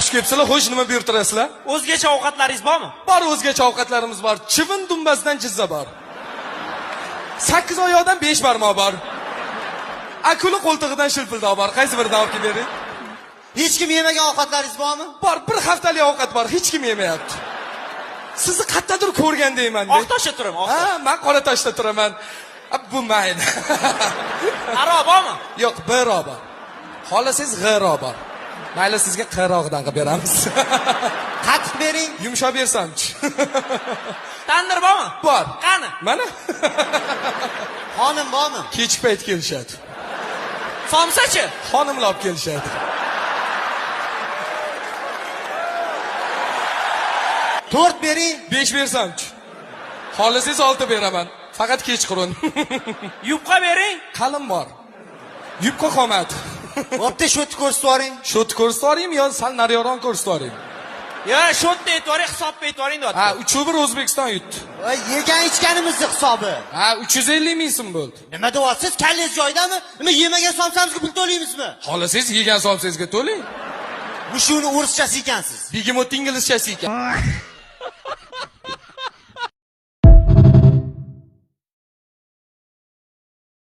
xush kelibsizlar. Xo'sh, nima buyurtirasizlar? O'zgacha ovqatlaringiz bormi? Bor, o'zgacha ovqatlarimiz bor. Chivin dumbasidan jizza bor. 8 oyoqdan 5 barmoq bor. Akula qo'ltig'idan shilpildoq bor. Qaysi biridan olib keling? Hech kim yemagan ovqatlaringiz bormi? Bor, bir haftalik ovqat bor. Hech kim yemayapti. Sizni qayerdadir ko'rgandayman. Oqtoshda turaman, Oqtosh. Ha, men Qoratoshda turaman. Bu mayli. Aro bormi? Yo'q, biro bor. Xolasangiz g'iro bor. Mayli, sizga qirog'idan qilib beramiz. Qatiq bering. Yumshoq bersamchi. Tandir bormi? Bor. Qani? Mana. Xonim bormi? Kechki payt kelishadi. Somsachi? Xonimlar olib kelishadi. To'rt bering. 5 bersamchi. Xolasangiz 6 beraman. Faqat kechqurun. Yupqa bering. Qalin bor. Yupqa qolmadi. Bo'pti, shotni ko'rsatib yuboring. Shot ko'rsatib yuboraymi yo sal nariyoqdan ko'rsatib yuboraymi? Yo, shotni aytvoring, hisobni aytvoring deyapti. Ha, 3-1 O'zbekiston yutdi. Voy, yegan ichganimizni hisobi. Ha, 350 ming so'm bo'ldi. Nima deyapsiz? Kallangiz joyidami? Nima yemagan somsamizga pul to'laymizmi? Xolasangiz yegan somsangizga to'lang. Bu shuni o'rischasi ekansiz. Begemot inglizchasi ekan.